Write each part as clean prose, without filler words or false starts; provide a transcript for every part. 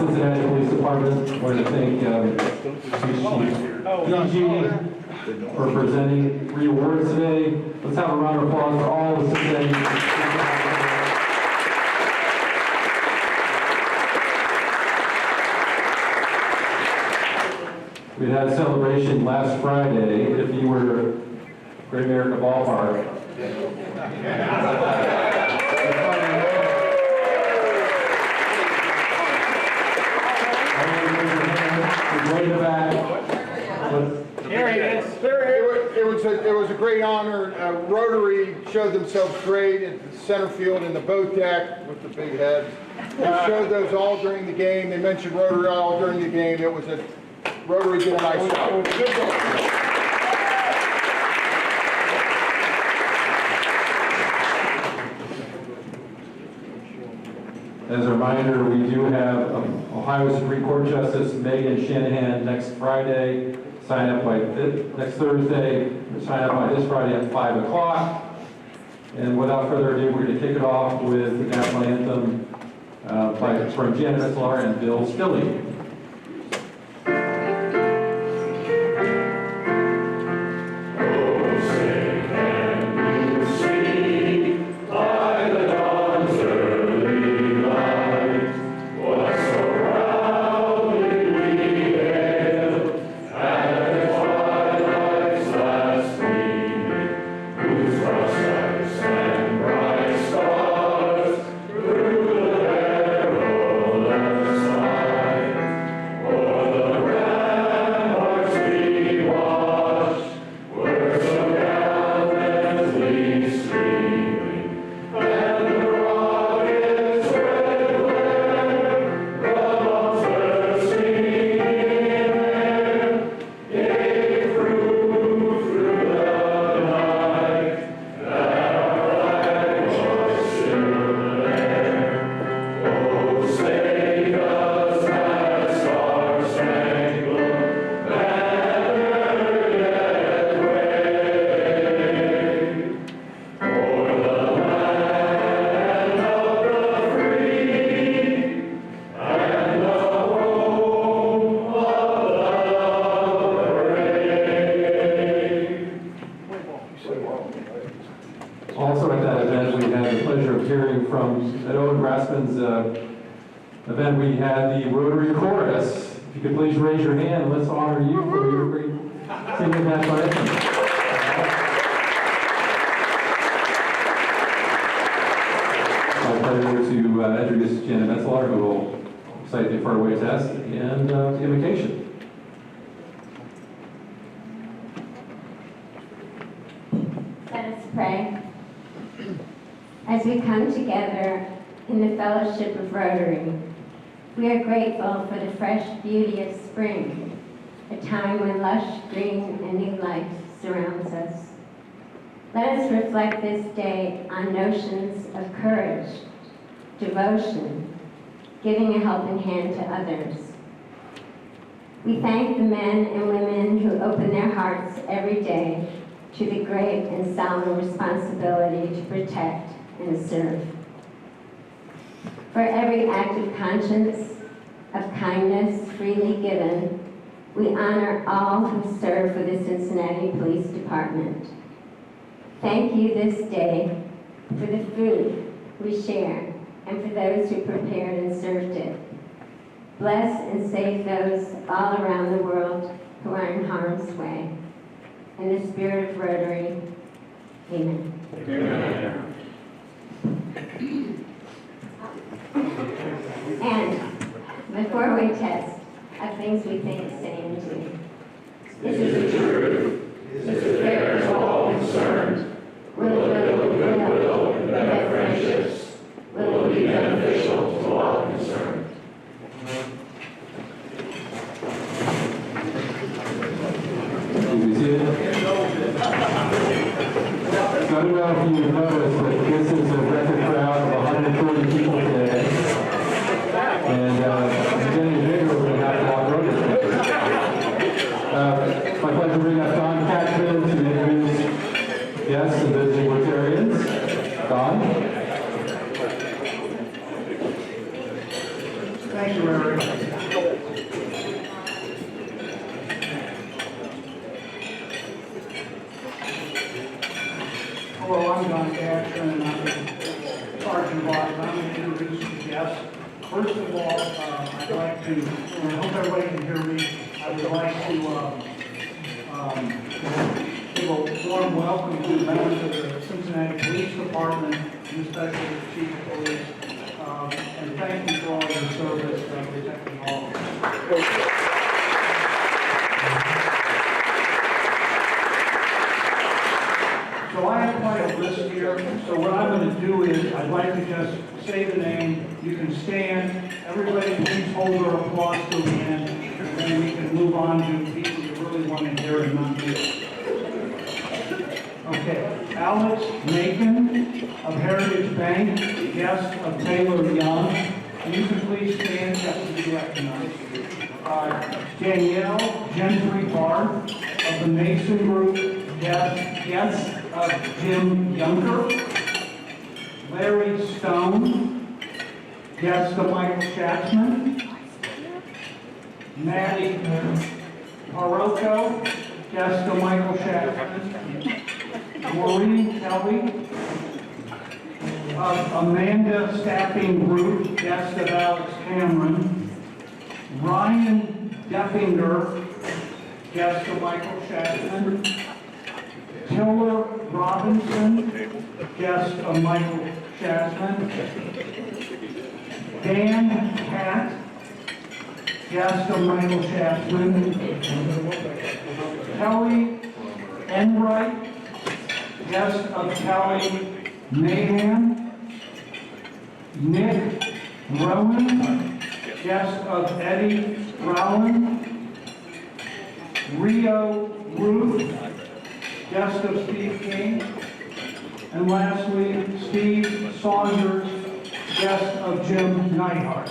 Cincinnati Police Department. I want to thank Theetge for presenting 3 awards today. Let's have a round of applause for all the Cincinnati. We had a celebration last Friday. If you were Great American Ballpark. Way back. Here he is. It was a great honor. Rotary showed themselves great at the center field in the boat deck with the big heads. They showed those all during the game. They mentioned Rotary all during the game. It was a Rotary did a nice job. As a reminder, we do have Ohio Supreme Court Justice Megan Shanahan next Friday. Sign up by next Thursday. Sign up by this Friday at 5 o'clock. And without further ado, we're going to kick it off with the national anthem from Janet Metzler and Bill Stilley. Also at that event, we had the pleasure of hearing from, at Owen Grassman's event, we had the Rotary Chorus. If you could please raise your hand, let's honor you for your great singing national anthem. My pleasure to introduce Janet Metzler, who will recite the fairway test and the invocation. Let us pray. As we come together in the fellowship of Rotary, we are grateful for the fresh beauty of spring, a time when lush green and new life surrounds us. Let us reflect this day on notions of courage, devotion, giving a helping hand to others. We thank the men and women who open their hearts every day to the great and solemn responsibility to protect and serve. For every act of conscience, of kindness freely given, we honor all who serve for the Cincinnati Police Department. Thank you this day for the food we share and for those who prepared and served it. Bless and save those all around the world who are in harm's way. In the spirit of Rotary, amen. Amen. And before we test of things we think, say, and do, Is it true? Is it fair to all concerned? Will it build goodwill and better friendships? Will it be beneficial to all concerned? So I don't know if you noticed, but this is a record crowd of 140 people today. And it's getting bigger when we have to walk road. It's my pleasure to bring up Don Catchman to introduce guests involved. I'm going to introduce the guests. First of all, I'd like to, and I hope everybody can hear me, I would like to give a warm welcome to members of the Cincinnati Police Department, and especially the Chief of Police, and thank you for all your service protecting all of us. So I have quite a list here, so what I'm going to do is, I'd like to just say the name, you can stand, everybody please hold your applause till the end, and then we can move on to people you really want to hear and not hear. Okay, Alex Macon of Heritage Bank, guest of Taylor Young, you can please stand just to be recognized. Danielle Gentry Bard of the Mason Group, guest of Jim Younger. Larry Stone, guest of Michael Schatzman. Maddie Parocco, guest of Michael Schatzman. Maureen Kelly of Amanda Staffing Group, guest of Alex Cameron. Ryan Deppinger, guest of Michael Schatzman. Tiller Robinson, guest of Michael Schatzman. Dan Catt, guest of Michael Schatzman. Kelly Enright, guest of Kelly Mahan. Nick Rowan, guest of Eddie Rowan. Rio Ruth, guest of Steve King. And lastly, Steve Saunders, guest of Jim Neidhart.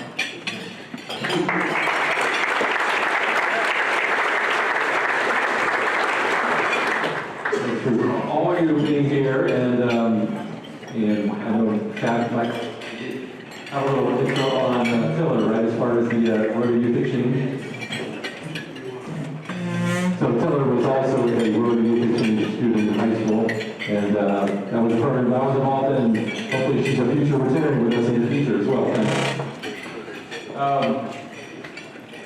For all of you being here, and I know Chad might have a little intro on Tiller, right, as far as the Rotary Youth Exchange. So Tiller was also a Rotary Youth Exchange student in high school, and that was a program that I was involved in. Hopefully she's a future retiring with us in the future as well.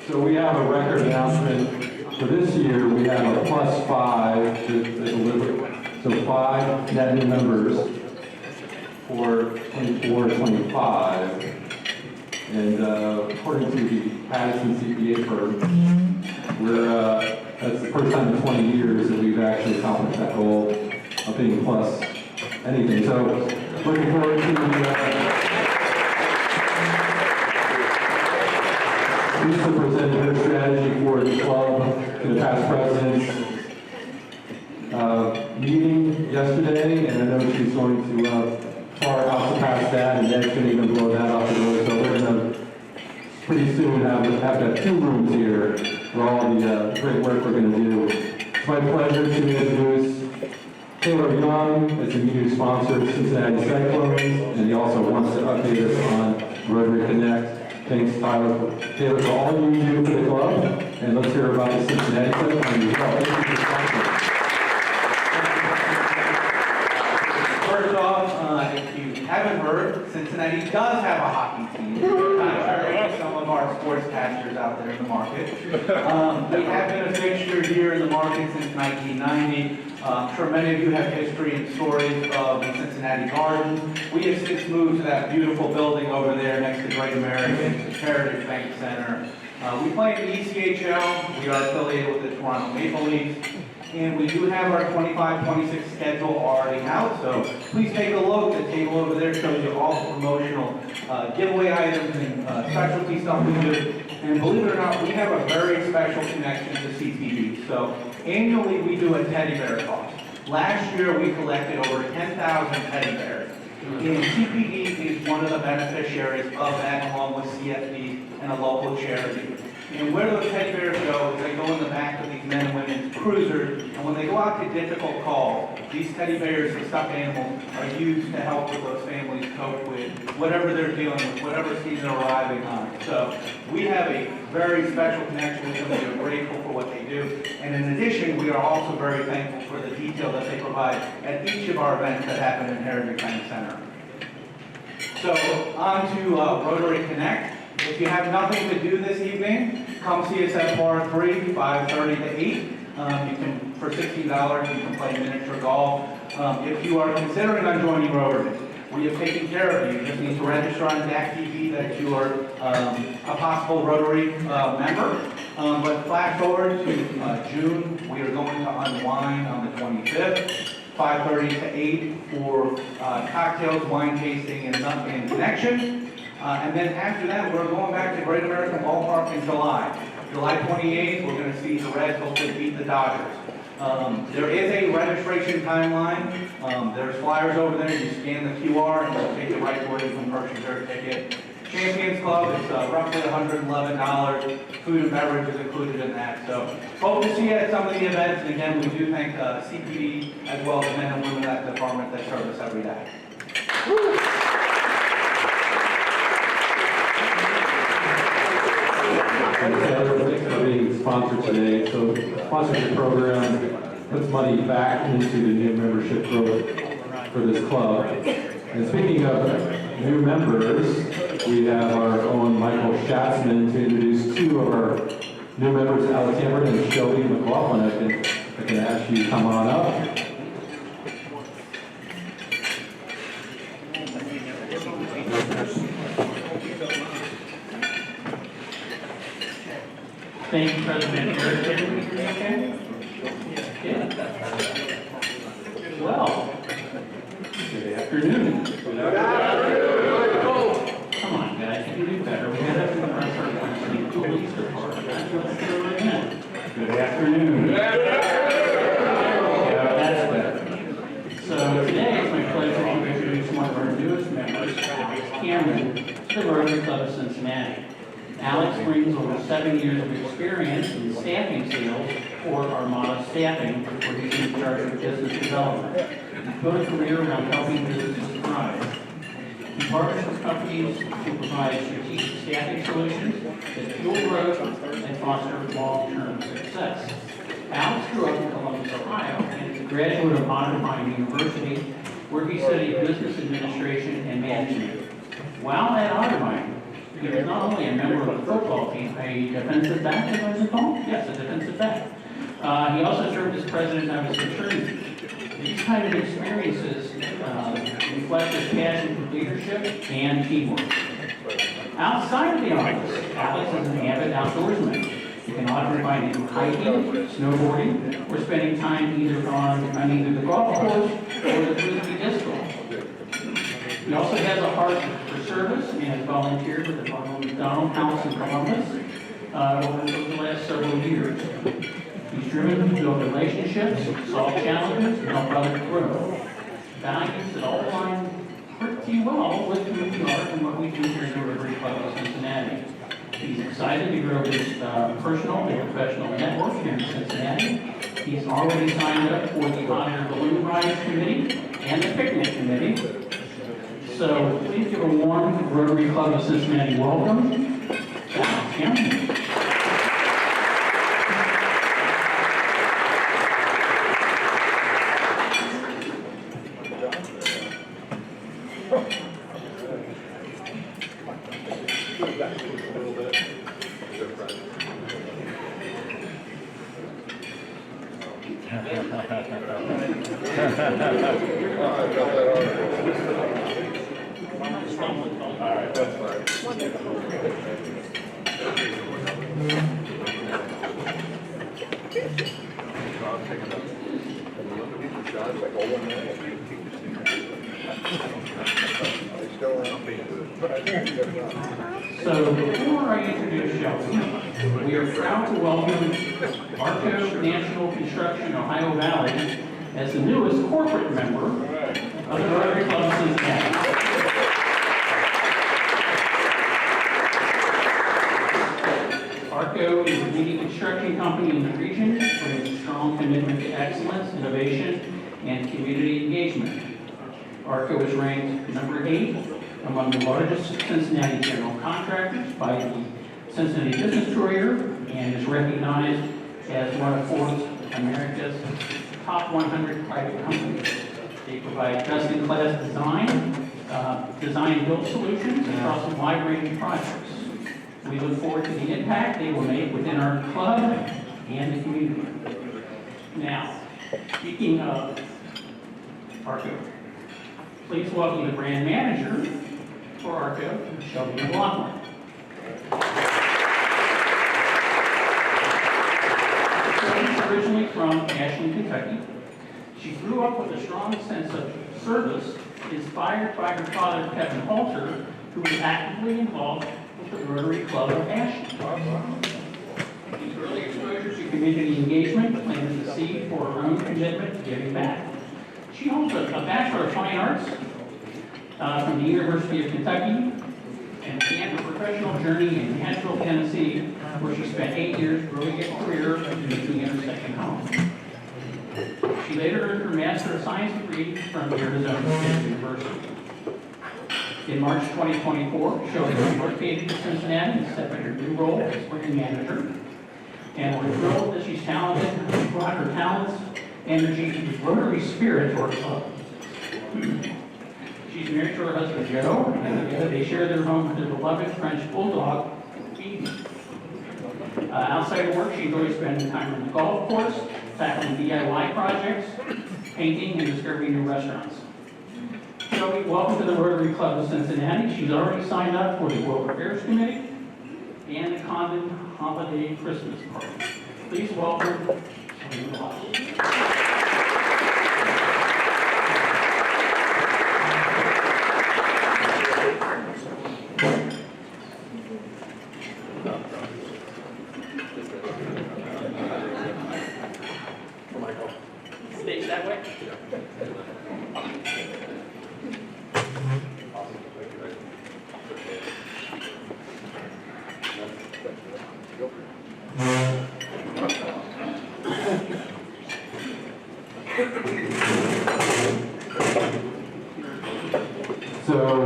So we have a record announcement. For this year, we have a +5 to deliver. So 5 net new members for 24-25. And according to the Patterson CPA firm, that's the first time in 20 years that we've actually accomplished that goal of being plus anything. So looking forward to Lisa presented her strategy for the club to the past presidents meeting yesterday, and I know she's going to far out surpass that, and Ned's going to even blow that off the door. So we're going to pretty soon have to have 2 rooms here for all the great work we're going to do. It's my pleasure to introduce Taylor Young as a new sponsor of Cincinnati Cyclones, and he also wants to update us on Rotary Connect. Thanks, Tyler. Taylor, for all you do for the club, and let's hear about the Cincinnati Cyclones. Thank you for sponsoring. First off, if you haven't heard, Cincinnati does have a hockey team, contrary to some of our sportscasters out there in the market. We have been a fixture here in the market since 1990. I'm sure many of you have history and stories of the Cincinnati Gardens. We have since moved to that beautiful building over there next to Great American Heritage Bank Center. We play in the ECHL. We are affiliated with the Toronto Maple Leafs. And we do have our 25-26 schedule already out, so please take a look. The table over there shows you all the promotional giveaway items and specialty stuff we do. And believe it or not, we have a very special connection to CTV. So annually we do a teddy bear toss. Last year we collected over 10,000 teddy bears. And CPD is one of the beneficiaries of that, along with CFD and a local charity. And where those teddy bears go is they go in the back of these men and women's cruisers, and when they go out to difficult calls, these teddy bears and stuffed animals are used to help with those families cope with whatever they're dealing with, whatever season they're arriving on. So we have a very special connection with them. We are grateful for what they do. And in addition, we are also very thankful for the detail that they provide at each of our events that happen in Heritage Bank Center. So on to Rotary Connect. If you have nothing to do this evening, come see us at Bar 3, 5:30 to 8. You can, for $60, you can play miniature golf. If you are considering on joining Rotary, we have taken care of you. You just need to register on DAC TV that you are a possible Rotary member. But flash forward to June, we are going to unwind on the 25th, 5:30 to 8 for cocktails, wine tasting, and connection. And then after that, we're going back to Great American Ballpark in July. July 28th, we're going to see the Reds hopefully beat the Dodgers. There is a registration timeline. There's flyers over there. You scan the QR and it'll take you right to where you can purchase your ticket. Champions Club is roughly $111. Food and beverage is included in that. So hope to see you at some of the events. And again, we do thank CPD as well as the men and women at the department that serve us every day. Thanks for being sponsored today. So sponsorship program puts money back into the new membership growth for this club. And speaking of new members, we have our own Michael Schatzman to introduce two of our new members, Alex Cameron and Shelby McLaughlin. I can ask you to come on up. Thank you, President Harrison. Well, good afternoon. Come on, guys, you can do better. We had to press our Cincinnati Police Department. That's what's true again. Good afternoon. Yeah, that's better. So today it's my pleasure to introduce one of our newest members, Alex Cameron, to the Rotary Club of Cincinnati. Alex brings over 7 years of experience in staffing sales for Armada Staffing, where he's in charge of business development. He's built a career around helping businesses thrive. He partners with companies to provide strategic staffing solutions that fuel growth and foster long-term success. Alex grew up in Columbus, Ohio, and is a graduate of Otterbein University, where he studied business administration and management. While at Otterbein, he was not only a member of the football team, a defensive back, as I recall? Yes, a defensive back. He also served as president of his fraternity. These kind of experiences reflect his passion for leadership and teamwork. Outside of the office, Alex is an avid outdoorsman. You can often find him hiking, snowboarding, or spending time either on either the golf course or the frisbee disc golf. He also has a heart for service and has volunteered with the Ronald McDonald House in Columbus over the last several years. He's driven to build relationships, solve challenges, and help others grow. Values that all align pretty well with who we are and what we do here at the Rotary Club of Cincinnati. He's excited to grow his personal and professional network here in Cincinnati. He's already signed up for the Honor Balloon Rides Committee and the Picnic Committee. So please give a warm Rotary Club of Cincinnati welcome, Alex Cameron. So before I introduce Shelby, we are proud to welcome Arco National Construction Ohio Valley as the newest corporate member of the Rotary Club of Cincinnati. Arco is a leading construction company in the region with a strong commitment to excellence, innovation, and community engagement. Arco is ranked number 8 among the largest Cincinnati general contractors by the Cincinnati Business Courier and is recognized as one of Forbes America's top 100 private companies. They provide best-in-class design, design and build solutions across a wide range of projects. We look forward to the impact they will make within our club and the community. Now, speaking of ARCO, please welcome the brand manager for ARCO, Shelby McLaughlin. She's originally from Ashland, Kentucky. She grew up with a strong sense of service, inspired by her father, Kevin Halter, who was actively involved with the Rotary Club of Ashland. These early exposures to community engagement planted the seed for her own commitment to giving back. She holds a Bachelor of Fine Arts from the University of Kentucky and began her professional journey in Nashville, Tennessee, where she spent 8 years growing a career and making it her second home. She later earned her Master of Science degree from Arizona State University. In March 2024, Shelby relocated to Cincinnati and stepped into her new role as brand manager. And we're thrilled that she's talented and brought her talents, energy, and Rotary spirit to our club. She's married to her husband, Joe, and together they share their home with their beloved French bulldog, Theetge. Outside of work, she enjoys spending time on the golf course, tackling DIY projects, painting, and discovering new restaurants. Shelby, welcome to the Rotary Club of Cincinnati. She's already signed up for the World Affairs Committee and the Condon Holiday Christmas Party. Please welcome Shelby McLaughlin. Stage that way. So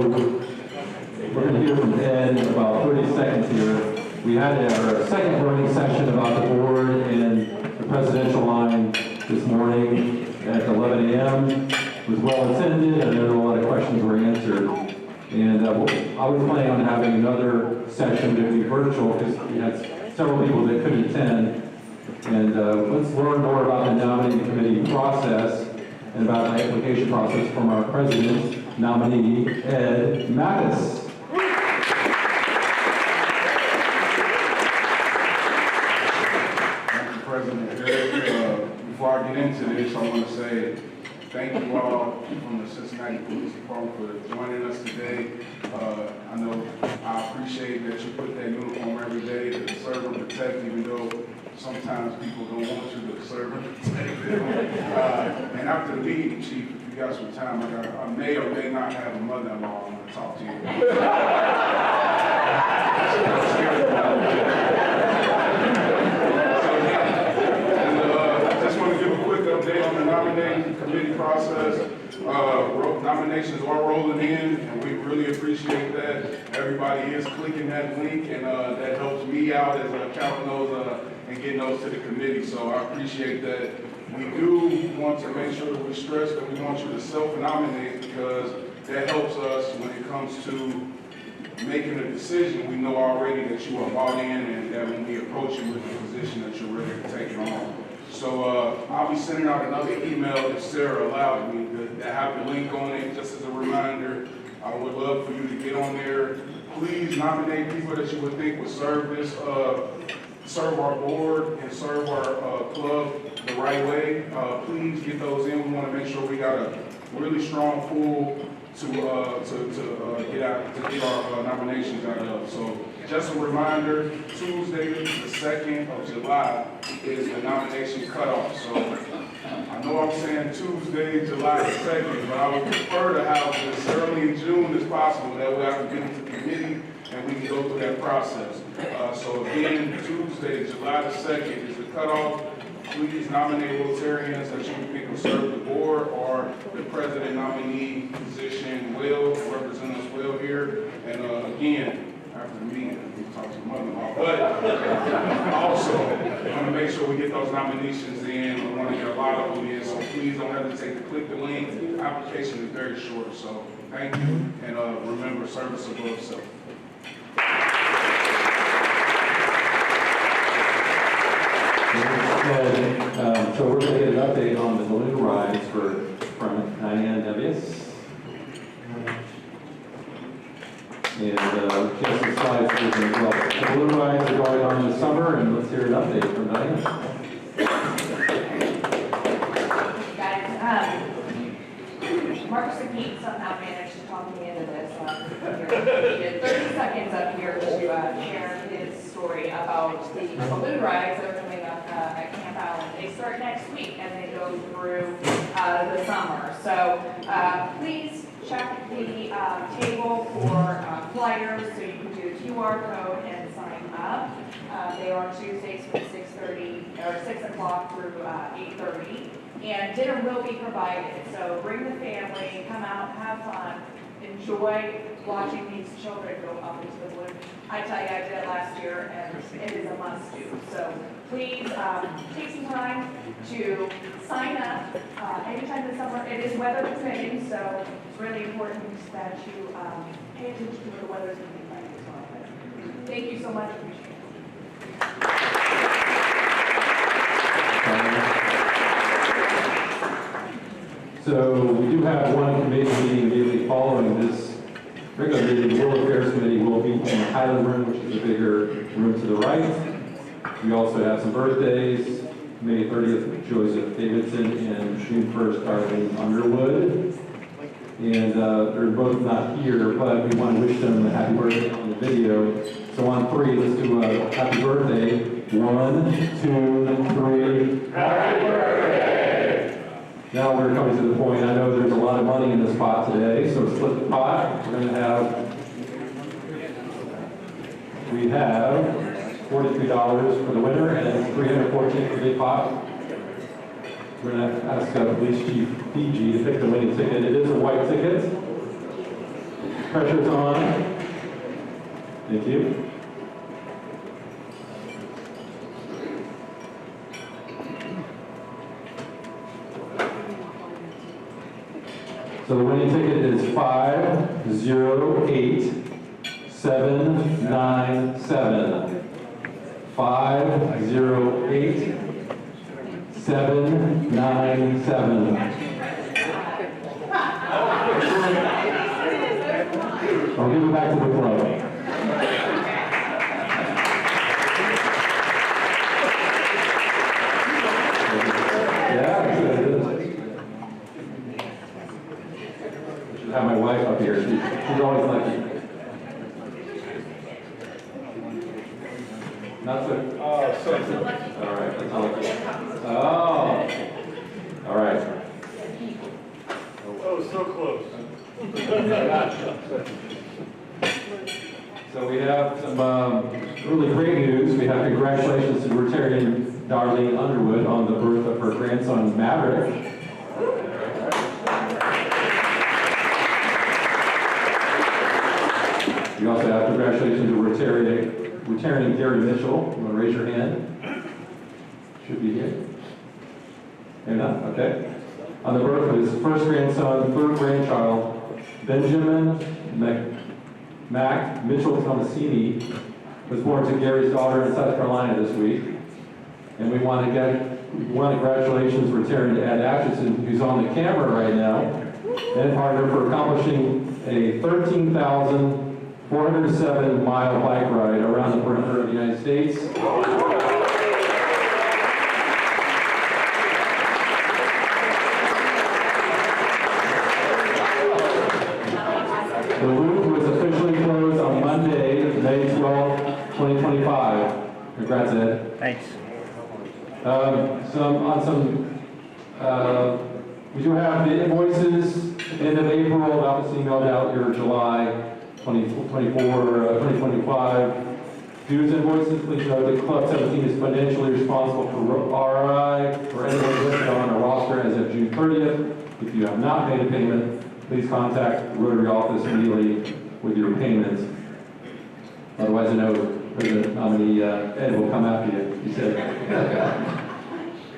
we're going to hear from Ed in about 30 seconds here. We had our second learning session about the board and the presidential line this morning at 11 a.m. It was well attended, and I know a lot of questions were answered. And I was planning on having another session to be virtual because we had several people that couldn't attend. And let's learn more about the nominating committee process and about the application process from our president nominee, Ed Mattis. Thank you, President Eric. Before I get into this, I want to say thank you all from the Cincinnati Police Department for joining us today. I know I appreciate that you put that uniform every day to serve and protect, even though sometimes people don't want you to serve and protect them. And after the meeting, Chief, if you got some time, I may or may not have a mother-in-law I want to talk to you. Just want to give a quick update on the nominating committee process. Nominations are rolling in, and we really appreciate that. Everybody is clicking that link, and that helps me out as counting those and getting those to the committee. So I appreciate that. We do want to make sure that we stress that we want you to self-nominate because that helps us when it comes to making a decision. We know already that you are bought in and that when we approach you with the position that you're ready to take it on. So I'll be sending out another email if Sarah allows me to have the link on it just as a reminder. I would love for you to get on there. Please nominate people that you would think would serve this, serve our board and serve our club the right way. Please get those in. We want to make sure we got a really strong pool to get our nominations out of. So just a reminder, Tuesday the 2nd of July is the nomination cutoff. So I know I'm saying Tuesday, July the 2nd, but I would prefer to have it as early in June as possible. That way I can get it to the committee and we can go through that process. So again, Tuesday, July the 2nd is the cutoff. Please nominate Rotarians that you think will serve the board or the president nominee position will represent us well here. And again, after the meeting, we talk to mother-in-law. But also, we want to make sure we get those nominations in. We want to get a lot of them in. So please don't hesitate to click the link. The application is very short. So Thank you, and remember, service above self. So we're going to get an update on the balloon rides from Diane Devius. And just the slides as well. The balloon rides are going on this summer, and let's hear an update from Diane. Guys, Mark Sakit somehow managed to talk me into this. He did 30 seconds up here to share his story about the balloon rides that are coming up at Camp Island. They start next week and they go through the summer. So please check the table for flyers so you can do the QR code and sign up. They are Tuesdays from 6:30 or 6 o'clock through 8:30. And dinner will be provided, so bring the family, come out, have fun, enjoy watching these children go up into the balloon. I tell you, I did it last year, and it is a must-do. So please take some time to sign up anytime this summer. It is weather permitting, so it's really important that you pay attention to what the weather's going to be like as well. Thank you so much. Appreciate it. So we do have one committee meeting immediately following this regular meeting. The World Affairs Committee will be in the Highland Room, which is the bigger room to the right. We also have some birthdays. May 30th, Joseph Davidson, and June 1st, Darlene Underwood. And they're both not here, but we want to wish them a happy birthday on the video. So on 3, let's do a happy birthday. 1, 2, 3. Happy birthday! Now we're coming to the point. I know there's a lot of money in this pot today, so split the pot. We're going to have $43 for the winner and $314 for the big pot. We're going to ask Police Chief Theetge to pick the winning ticket. It is a white ticket. Pressure's on. Thank you. So the winning ticket is 508797. 508797. I'll give it back to the club. Have my wife up here. She's always lucky. Not so. Oh, so. All right. That's not lucky. Oh. All right. Oh, so close. So we have some really great news. We have congratulations to Rotarian Darlene Underwood on the birth of her grandson Maverick. We also have congratulations to Rotarian Gary Mitchell. You want to raise your hand? Should be here. Enough? Okay. On the birth of his first grandson, third grandchild, Benjamin Mac Mitchell Tomasini, was born to Gary's daughter in South Carolina this week. And we want to congratulations Rotarian Ed Atchison, who's on the camera right now, and partner for accomplishing a 13,407-mile bike ride around the perimeter of the United States. The route was officially closed on Monday, May 12, 2025. Congrats, Ed. Thanks. We do have the invoices end of April. That was emailed out your July 2025 dues invoices. Please note that Club 17 is financially responsible for RI for anyone listed on our roster as of June 30th. If you have not made a payment, please contact the Rotary office immediately with your payments. Otherwise, I know President nominee Ed will come after you. He said.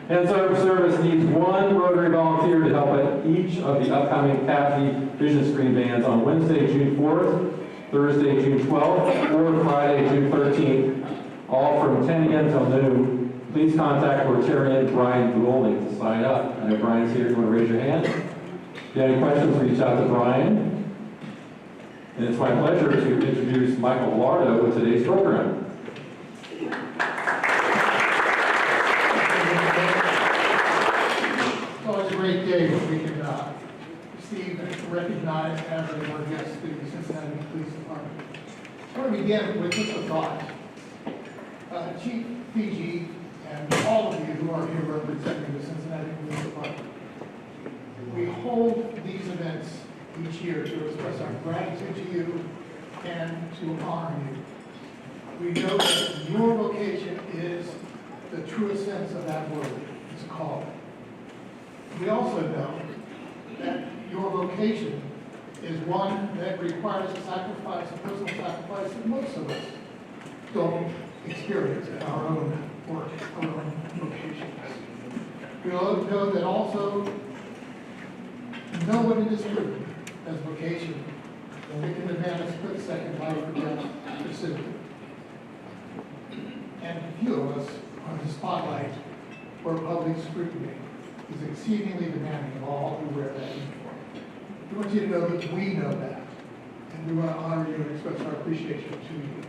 And service needs one Rotary volunteer to help at each of the upcoming CAFE vision screen bands on Wednesday, June 4th, Thursday, June 12th, or Friday, June 13th, all from 10 a.m. till noon. Please contact Rotarian Bryan Goulding to sign up. I know Brian's here. If you want to raise your hand. If you have any questions, reach out to Brian. And it's my pleasure to introduce Michael Lardo with today's program. It's always a great day when we can receive and recognize as our guests to the Cincinnati Police Department. I want to begin with just a thought. Chief Theetge and all of you who are here representing the Cincinnati Police Department, we hold these events each year to express our gratitude to you and to honor you. We know that your vocation is the truest sense of that word. It's a call. We also know that your vocation is one that requires a sacrifice, a personal sacrifice that most of us don't experience in our own work, our own vocations. We all know that also no one in this room has vocation that can demand a split-second life or death decision. And few of us are in the spotlight where public scrutiny is exceedingly demanding of all who wear that uniform. We want you to know that we know that, and we want to honor you and express our appreciation to you.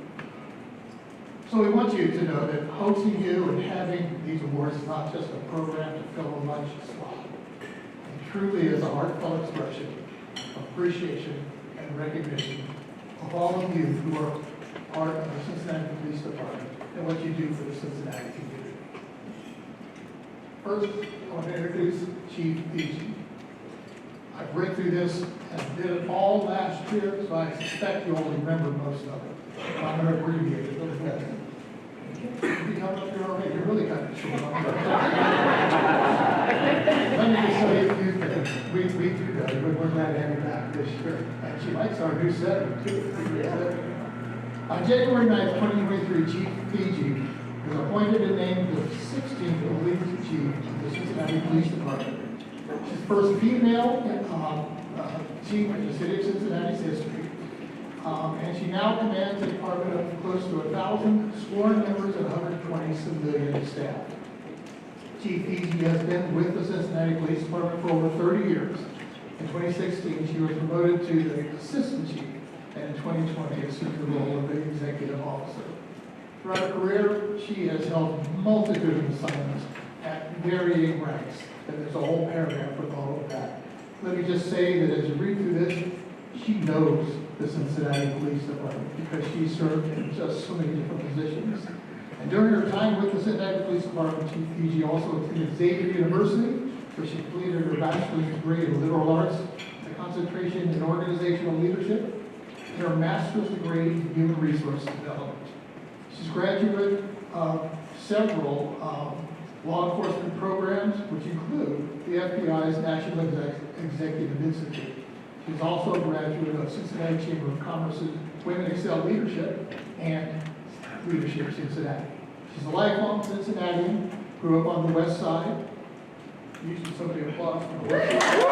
So we want you to know that hosting you and having these awards is not just a program to fill a lunch slot. It truly is a heartfelt expression of appreciation and recognition of all of you who are part of the Cincinnati Police Department and what you do for the Cincinnati community. First, I want to introduce Chief Theetge. I've read through this and did it all last year, so I suspect you'll remember most of it. I'm going to abbreviate it a little bit. You come up here already, you're really kind of short. Let me just tell you a few things. We do know, but we're glad to have you back this year. And she likes our new setting, too. On January 9th, 2023, Chief Theetge was appointed and named the 16th Elite Chief of the Cincinnati Police Department. She's the first female chief in the city of Cincinnati's history. And she now commands a department of close to 1,000 sworn members and 120 civilian staff. Chief Theetge has been with the Cincinnati Police Department for over 30 years. In 2016, she was promoted to the assistant chief, and in 2020 assumed the role of the executive officer. Throughout her career, she has held multitude of assignments at varying ranks, and there's a whole paragraph with all of that. Let me just say that as you read through this, she knows the Cincinnati Police Department because she served in just so many different positions. And during her time with the Cincinnati Police Department, Chief Theetge also attended Xavier University, where she completed her bachelor's degree in liberal arts, a concentration in organizational leadership, and her master's degree in human resource development. She's a graduate of several law enforcement programs, which include the FBI's National Executive Institute. She's also a graduate of Cincinnati Chamber of Commerce's Women Excel Leadership and Leadership Cincinnati. She's a lifelong Cincinnatian, grew up on the west side. Usually somebody applauds from the west side.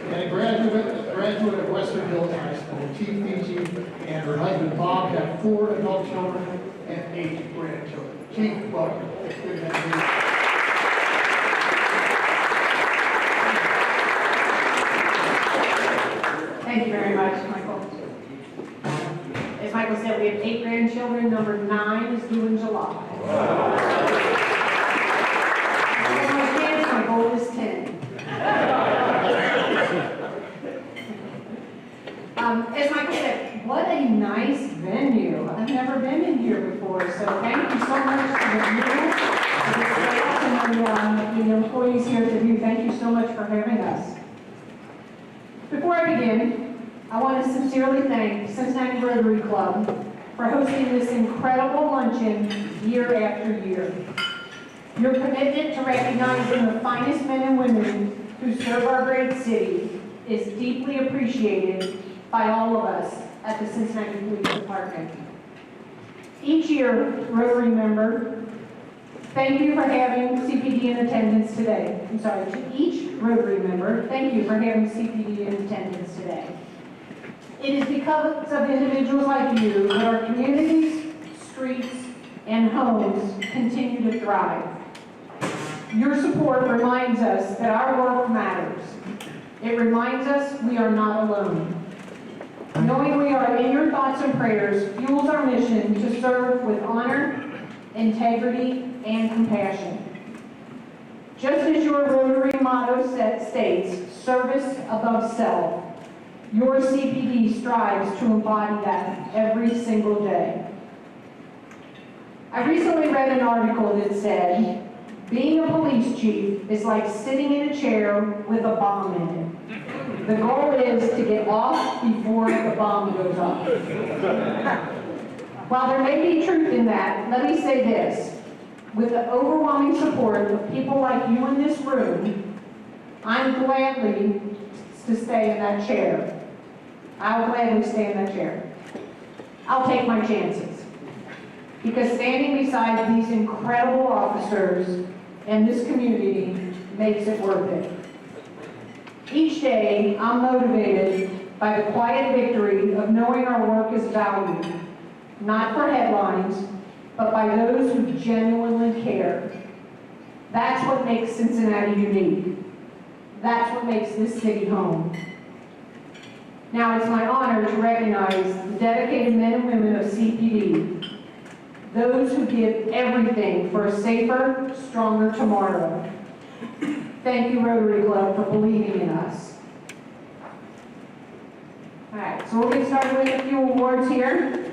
And a graduate of Western Hills High School. Chief Theetge and her husband Bob have 4 adult children and 8 grandchildren. Chief, welcome. It's good to have you. Thank you very much, Michael. As Michael said, we have 8 grandchildren. Number 9 is due in July. My goal is 10. As Michael said, what a nice venue. I've never been in here before, so thank you so much to the staff and the employees here at the View. Thank you so much for having us. Before I begin, I want to sincerely thank Cincinnati Rotary Club for hosting this incredible luncheon year after year. Your commitment to recognizing the finest men and women who serve our great city is deeply appreciated by all of us at the Cincinnati Police Department. Each year, Rotary member, thank you for having CPD in attendance today. I'm sorry, to each Rotary member, thank you for having CPD in attendance today. It is because of individuals like you that our communities, streets, and homes continue to thrive. Your support reminds us that our work matters. It reminds us we are not alone. Knowing we are in your thoughts and prayers fuels our mission to serve with honor, integrity, and compassion. Just as your Rotary motto states, service above self, your CPD strives to embody that every single day. I recently read an article that said, being a police chief is like sitting in a chair with a bomb in it. The goal is to get off before the bomb goes off. While there may be truth in that, let me say this. With the overwhelming support of people like you in this room, I'm gladly to stay in that chair. I'll gladly stay in that chair. I'll take my chances. Because standing beside these incredible officers and this community makes it worth it. Each day, I'm motivated by the quiet victory of knowing our work is valued, not for headlines, but by those who genuinely care. That's what makes Cincinnati unique. That's what makes this city home. Now, it's my honor to recognize the dedicated men and women of CPD, those who give everything for a safer, stronger tomorrow. Thank you, Rotary Club, for believing in us. All right, so we'll get started with a few awards here.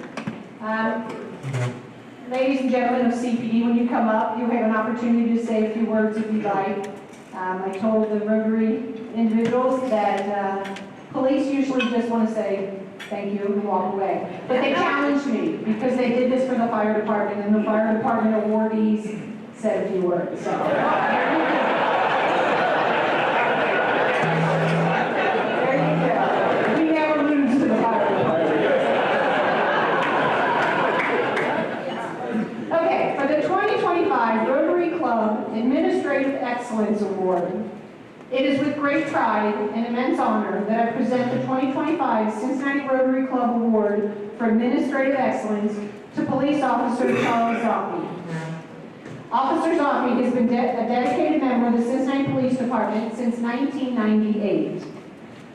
Ladies and gentlemen of CPD, when you come up, you have an opportunity to say a few words if you'd like. I told the Rotary individuals that police usually just want to say thank you and walk away. But they challenged me because they did this for the fire department, and the fire department awardees said a few words. So. Rotary Club Administrative Excellence Award. It is with great pride and immense honor that I present the 2025 Cincinnati Rotary Club Award for Administrative Excellence to Police Officer Charles ZOPFI. Officer ZOPFI has been a dedicated member of the Cincinnati Police Department since 1998,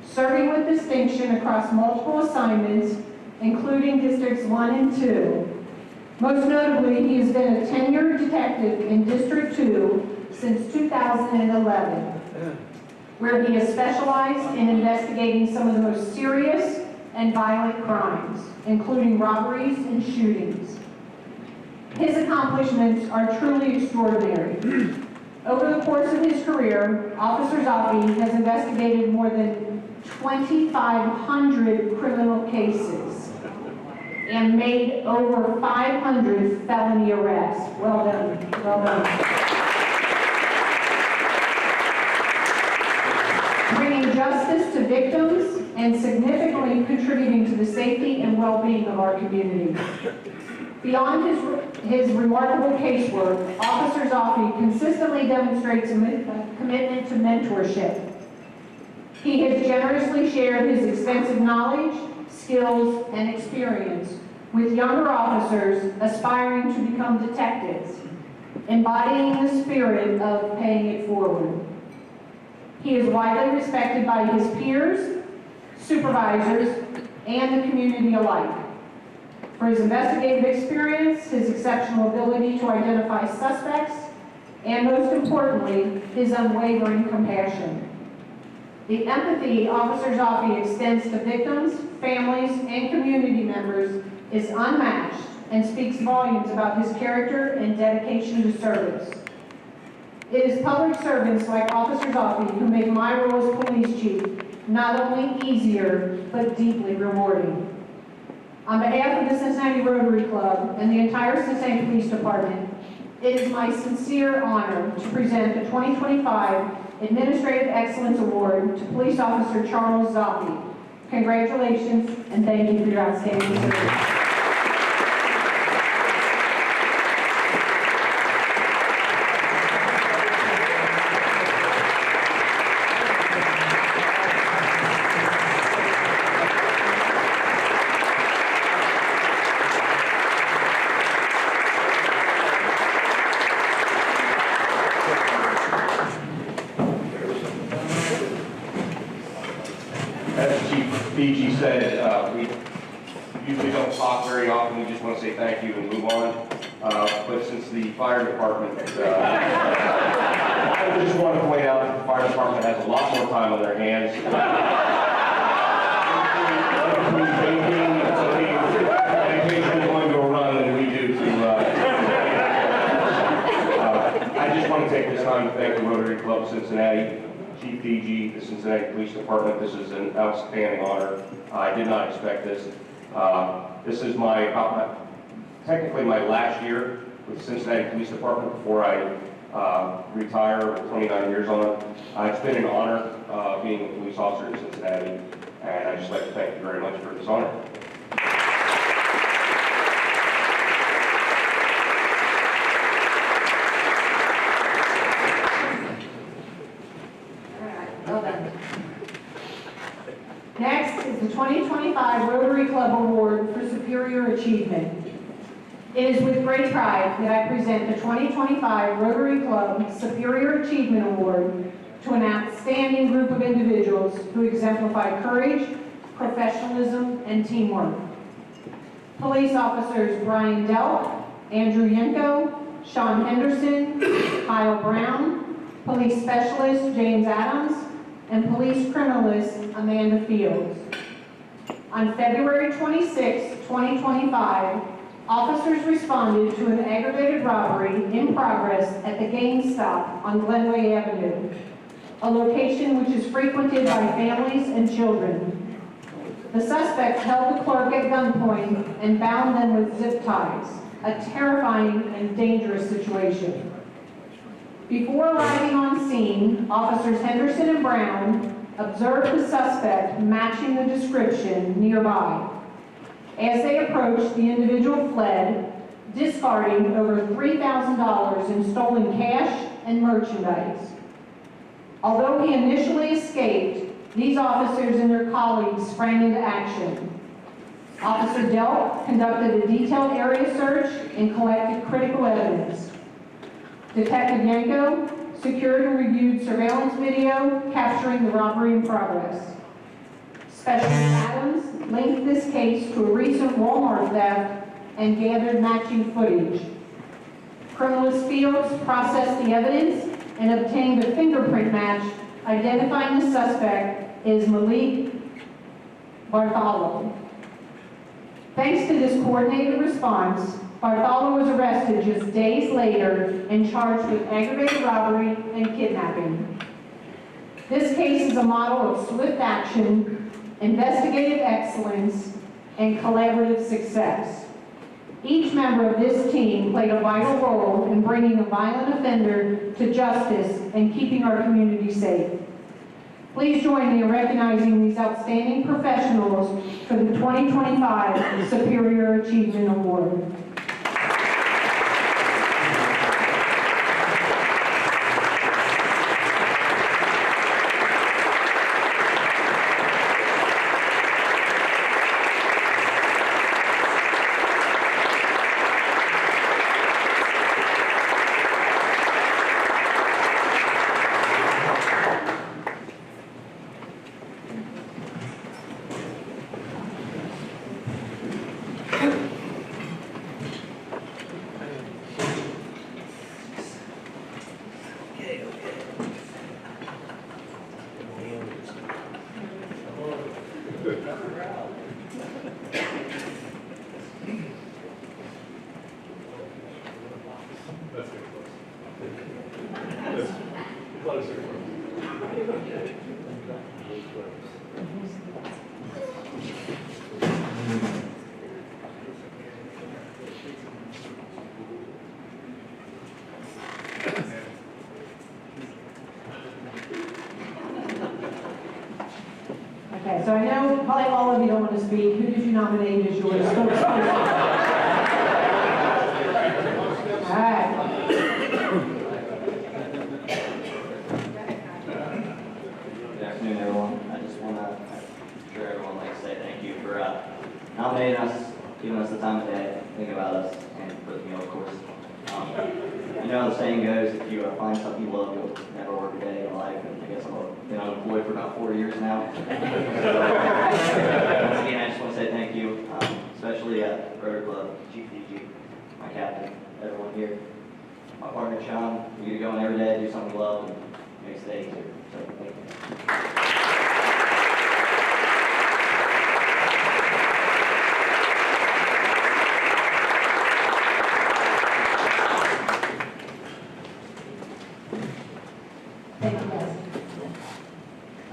serving with distinction across multiple assignments, including Districts 1 and 2. Most notably, he has been a tenured detective in District 2 since 2011, where he has specialized in investigating some of the most serious and violent crimes, including robberies and shootings. His accomplishments are truly extraordinary. Over the course of his career, Officer ZOPFI has investigated more than 2,500 criminal cases and made over 500 felony arrests. Well done, well done. Bringing justice to victims and significantly contributing to the safety and well-being of our community. Beyond his remarkable casework, Officer ZOPFI consistently demonstrates a commitment to mentorship. He has generously shared his extensive knowledge, skills, and experience with younger officers aspiring to become detectives, embodying the spirit of paying it forward. He is widely respected by his peers, supervisors, and the community alike for his investigative experience, his exceptional ability to identify suspects, and most importantly, his unwavering compassion. The empathy Officer ZOPFI extends to victims, families, and community members is unmatched and speaks volumes about his character and dedication to service. It is public servants like Officer ZOPFI who make my role as police chief not only easier, but deeply rewarding. On behalf of the Cincinnati Rotary Club and the entire Cincinnati Police Department, it is my sincere honor to present the 2025 Administrative Excellence Award to Police Officer Charles ZOPFI. Congratulations, and thank you for your outstanding service. As Chief Theetge said, we usually don't talk very often, we just want to say thank you and move on. But since the fire department, I just want to point out that the fire department has a lot more time on their hands. Occasionally going to a run than we do I just want to take this time to thank the Rotary Club of Cincinnati, Chief Theetge, the Cincinnati Police Department. This is an outstanding honor. I did not expect this. This is technically my last year with the Cincinnati Police Department before I retire with 29 years on it. It's been an honor being a police officer in Cincinnati, and I'd just like to thank you very much for this honor. Next is the 2025 Rotary Club Award for Superior Achievement. It is with great pride that I present the 2025 Rotary Club Superior Achievement Award to an outstanding group of individuals who exemplify courage, professionalism, and teamwork. Police officers BRYAN, DELK, Andrew YENCO, Sean Henderson, Kyle Brown, Police Specialist James Adams, and Police Criminalist Amanda Fields. On February 26, 2025, officers responded to an aggravated robbery in progress at the GameStop on Glenway Avenue, a location which is frequented by families and children. The suspect held the clerk at gunpoint and bound them with zip ties, a terrifying and dangerous situation. Before arriving on scene, officers Henderson and Brown observed the suspect matching the description nearby. As they approached, the individual fled, discarding over $3,000 in stolen cash and merchandise. Although he initially escaped, these officers and their colleagues sprang into action. Officer DELK conducted a detailed area search and collected critical evidence. Detective YENCO secured and reviewed surveillance video capturing the robbery in progress. Specialist Adams linked this case to a recent Walmart theft and gathered matching footage. Criminalist Fields processed the evidence and obtained a fingerprint match identifying the suspect as Malik Bartholomew. Thanks to this coordinated response, Bartholomew was arrested just days later and charged with aggravated robbery and kidnapping. This case is a model of swift action, investigative excellence, and collaborative success. Each member of this team played a vital role in bringing a violent offender to justice and keeping our community safe. Please join me in recognizing these outstanding professionals for the 2025 Superior Achievement Award. Okay, so I know probably all of you don't want to speak. Who did you nominate as your spokesperson? All right. Good afternoon, everyone. I just want to, I'm sure everyone likes to say thank you for nominating us, giving us the time of day, thinking about us, and for the meal, of course. You know how the saying goes, if you find something you love, you'll never work a day in your life, and I guess I've been unemployed for about 4 years now. So, once again, I just want to say thank you, especially Rotary Club, Chief Theetge, my captain, everyone here. My partner, Sean, we get going every day, do something we love, and it makes the day easier. So, thank you.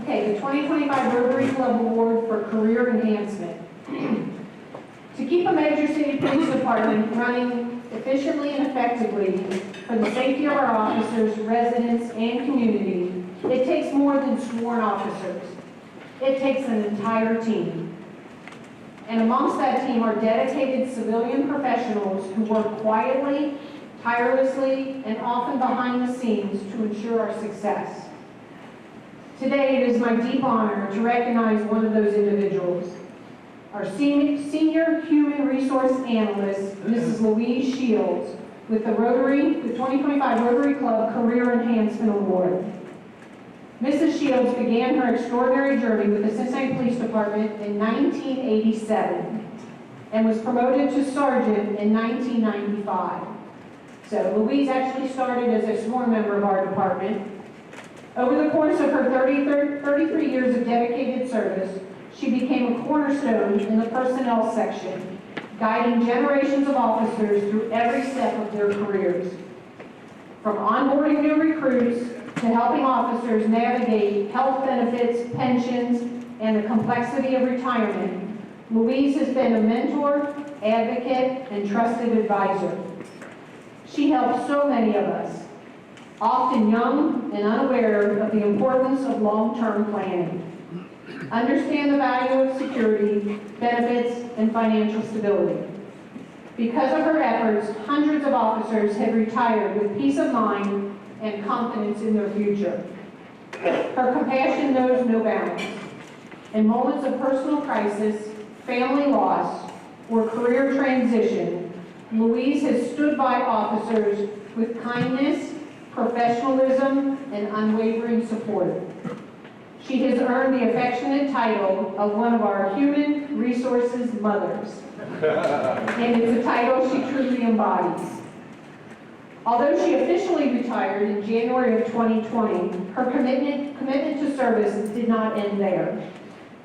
Okay, the 2025 Rotary Club Award for Career Enhancement. To keep a major city police department running efficiently and effectively for the safety of our officers, residents, and community, it takes more than sworn officers. It takes an entire team. And amongst that team are dedicated civilian professionals who work quietly, tirelessly, and often behind the scenes to ensure our success. Today, it is my deep honor to recognize one of those individuals, our Senior Human Resource Analyst, Mrs. Louise Shields, with the 2025 Rotary Club Career Enhancement Award. Mrs. Shields began her extraordinary journey with the Cincinnati Police Department in 1987 and was promoted to sergeant in 1995. So Louise actually started as a sworn member of our department. Over the course of her 33 years of dedicated service, she became a cornerstone in the personnel section, guiding generations of officers through every step of their careers. From onboarding new recruits to helping officers navigate health benefits, pensions, and the complexity of retirement, Louise has been a mentor, advocate, and trusted advisor. She helps so many of us, often young and unaware of the importance of long-term planning, understand the value of security, benefits, and financial stability. Because of her efforts, hundreds of officers have retired with peace of mind and confidence in their future. Her compassion knows no bounds. In moments of personal crisis, family loss, or career transition, Louise has stood by officers with kindness, professionalism, and unwavering support. She has earned the affectionate title of one of our human resources mothers, and it's a title she truly embodies. Although she officially retired in January of 2020, her commitment to service did not end there.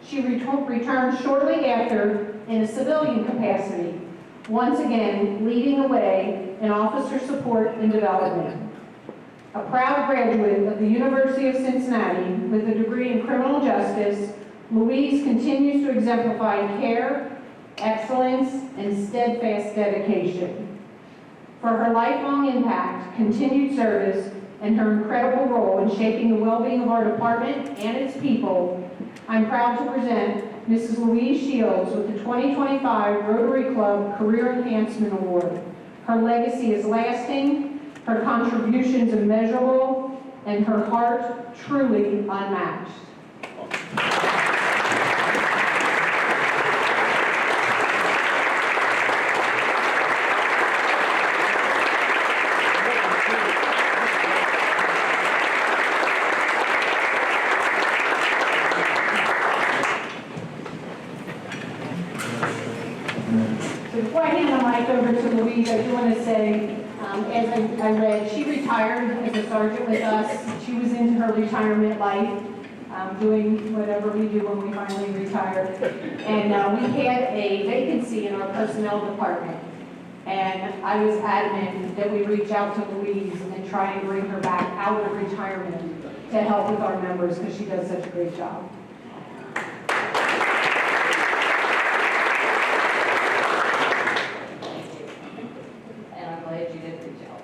She returned shortly after in a civilian capacity, once again leading the way in officer support and development. A proud graduate of the University of Cincinnati with a degree in criminal justice, Louise continues to exemplify care, excellence, and steadfast dedication. For her lifelong impact, continued service, and her incredible role in shaping the well-being of our department and its people, I'm proud to present Mrs. Louise Shields with the 2025 Rotary Club Career Enhancement Award. Her legacy is lasting, her contributions immeasurable, and her heart truly unmatched. So before I hand the mic over to Louise, I do want to say, as I read, she retired as a sergeant with us. She was into her retirement life, doing whatever we do when we finally retire. And we had a vacancy in our personnel department. And I was adamant that we reach out to Louise and try and bring her back out of retirement to help with our members because she does such a great job. You did reach out.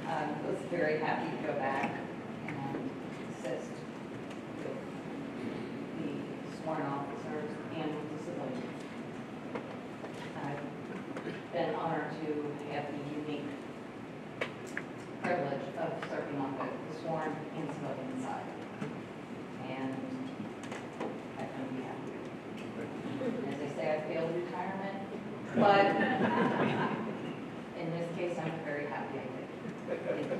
I was very happy to go back and assist with the sworn and civilian side. And I couldn't be happier. As they say, I failed retirement, but in this case, I'm very happy I did. Thank you.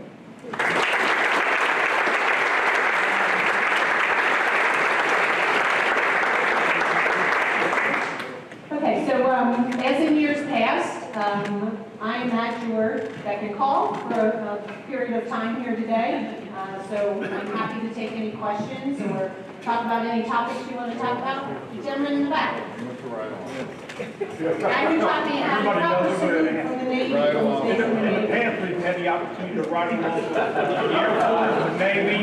Okay, so as in years past, I am at your beck and call for a period of time here today. So I'm happy to take any questions or talk about any topics you want to talk about. The gentleman in the back. Guy who taught me how to proper salute from the Navy. Right Past, we've had the opportunity to ride along with the Air Force, the Navy,